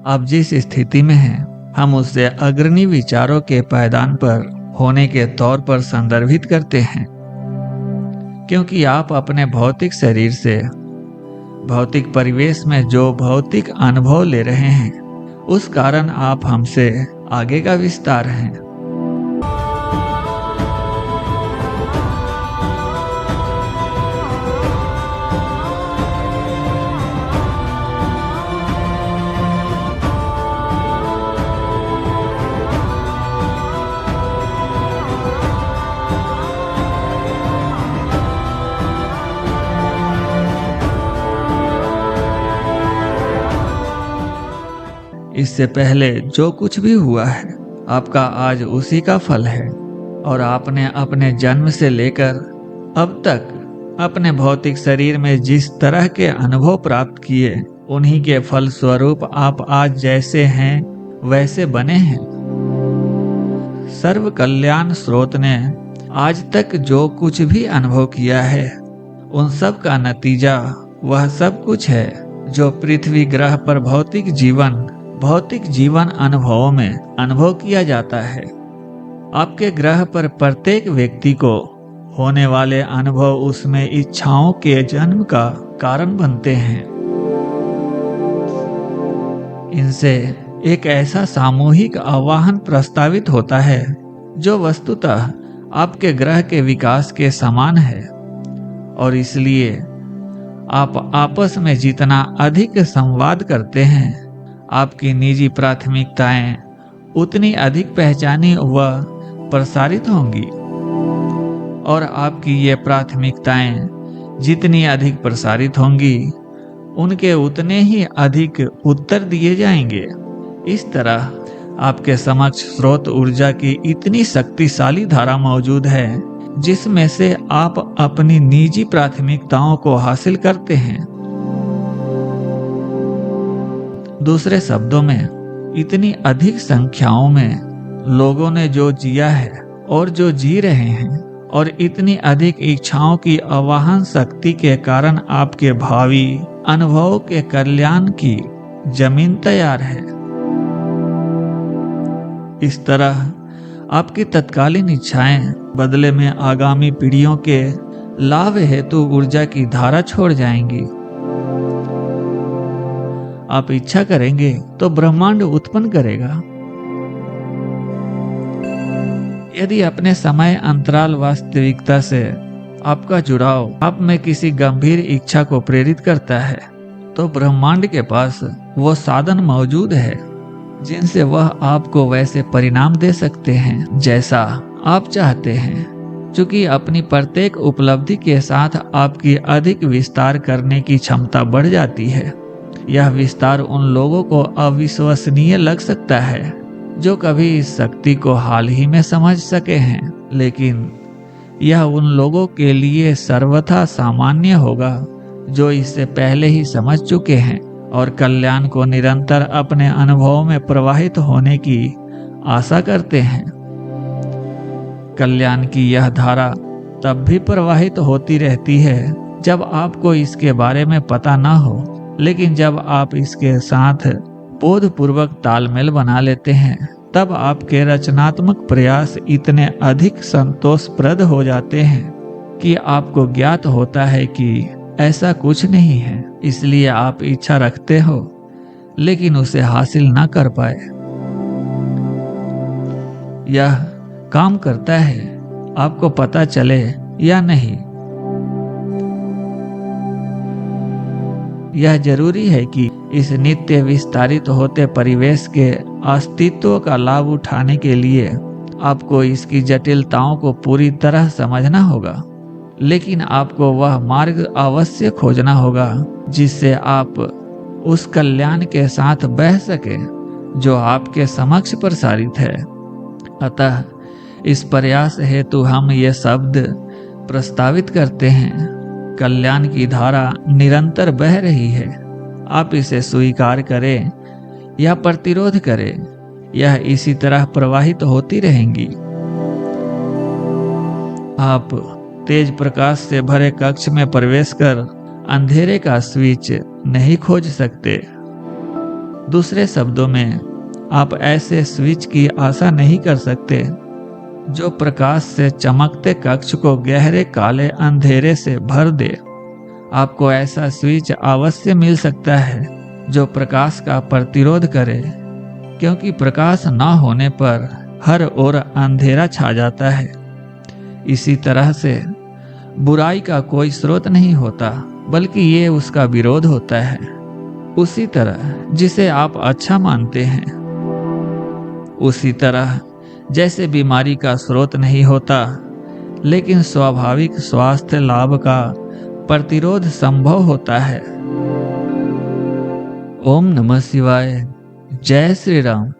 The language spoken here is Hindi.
आप जिस स्थिति में हैं, हम उसे अग्रणी विचारों के पायदान पर होने के तौर पर संदर्भित करते हैं, क्योंकि आप अपने भौतिक शरीर से भौतिक परिवेश में जो भौतिक अनुभव ले रहे हैं, उस कारण आप हमसे आगे का विस्तार हैं। इससे पहले जो कुछ भी हुआ है, आपका आज उसी का फल है, और आपने अपने जन्म से लेकर अब तक अपने भौतिक शरीर में जिस तरह के अनुभव प्राप्त किए, उन्हीं के फल स्वरूप आप आज जैसे हैं वैसे बने हैं। सर्व कल्याण स्रोत ने आज तक जो कुछ भी अनुभव किया है, उन सब का नतीजा वह सब कुछ है जो पृथ्वी ग्रह पर भौतिक जीवन अनुभवों में अनुभव किया जाता है। आपके ग्रह पर प्रत्येक व्यक्ति को होने वाले अनुभव उसमें इच्छाओं के जन्म का कारण बनते हैं। इनसे एक ऐसा सामूहिक आवाहन प्रस्तावित होता है जो वस्तुतः आपके ग्रह के विकास के समान है, और इसलिए आप आपस में जितना अधिक संवाद करते हैं, आपकी निजी प्राथमिकताएं उतनी अधिक पहचानी व प्रसारित होंगी, और आपकी ये प्राथमिकताएं जितनी अधिक प्रसारित होंगी, उनके उतने ही अधिक उत्तर दिए जाएंगे। इस तरह आपके समक्ष स्रोत ऊर्जा की इतनी शक्तिशाली धारा मौजूद है, जिसमें से आप अपनी निजी प्राथमिकताओं को हासिल करते हैं। दूसरे शब्दों में, इतनी अधिक संख्याओं में लोगों ने जो जिया है और जो जी रहे हैं, और इतनी अधिक इच्छाओं की आवाहन शक्ति के कारण आपके भावी अनुभवों के कल्याण की जमीन तैयार है। इस तरह आपकी तत्कालीन इच्छाएं बदले में आगामी पीढ़ियों के लाभ हेतु ऊर्जा की धारा छोड़ जाएंगी। आप इच्छा करेंगे तो ब्रह्मांड उत्पन्न करेगा। यदि अपने समय अंतराल वास्तविकता से आपका जुड़ाव आप में किसी गंभीर इच्छा को प्रेरित करता है, तो ब्रह्मांड के पास वो साधन मौजूद है जिनसे वह आपको वैसे परिणाम दे सकते हैं जैसा आप चाहते हैं। क्योंकि अपनी प्रत्येक उपलब्धि के साथ आपकी अधिक विस्तार करने की क्षमता बढ़ जाती है। यह विस्तार उन लोगों को अविश्वसनीय लग सकता है जो कभी इस शक्ति को हाल ही में समझ सके हैं, लेकिन यह उन लोगों के लिए सर्वथा सामान्य होगा जो इससे पहले ही समझ चुके हैं और कल्याण को निरंतर अपने अनुभवों में प्रवाहित होने की आशा करते हैं। कल्याण की यह धारा तब भी प्रवाहित होती रहती है जब आपको इसके बारे में पता न हो, लेकिन जब आप इसके साथ बोधपूर्वक तालमेल बना लेते हैं, तब आपके रचनात्मक प्रयास इतने अधिक संतोषप्रद हो जाते हैं कि आपको ज्ञात होता है कि ऐसा कुछ नहीं है, इसलिए आप इच्छा रखते हो लेकिन उसे हासिल न कर पाए। यह काम करता है, आपको पता चले या नहीं। यह जरूरी है कि इस नित्य विस्तारित होते परिवेश के अस्तित्व का लाभ उठाने के लिए आपको इसकी जटिलताओं को पूरी तरह समझना होगा, लेकिन आपको वह मार्ग अवश्य खोजना होगा जिससे आप उस कल्याण के साथ बह सके जो आपके समक्ष प्रसारित है। अतः इस प्रयास हेतु हम ये शब्द प्रस्तावित करते हैं, कल्याण की धारा निरंतर बह रही है। आप इसे स्वीकार करें या प्रतिरोध करें, यह इसी तरह प्रवाहित होती रहेंगी। आप तेज प्रकाश से भरे कक्ष में प्रवेश कर अंधेरे का स्विच नहीं खोज सकते। दूसरे शब्दों में, आप ऐसे स्विच की आशा नहीं कर सकते जो प्रकाश से चमकते कक्ष को गहरे काले अंधेरे से भर दे। आपको ऐसा स्विच अवश्य मिल सकता है जो प्रकाश का प्रतिरोध करे, क्योंकि प्रकाश न होने पर हर ओर अंधेरा छा जाता है। इसी तरह से बुराई का कोई स्रोत नहीं होता, बल्कि ये उसका विरोध होता है। उसी तरह जिसे आप अच्छा मानते हैं, उसी तरह जैसे बीमारी का स्रोत नहीं होता, लेकिन स्वाभाविक स्वास्थ्य लाभ का प्रतिरोध संभव होता है। ओम नमः शिवाय। जय श्री राम।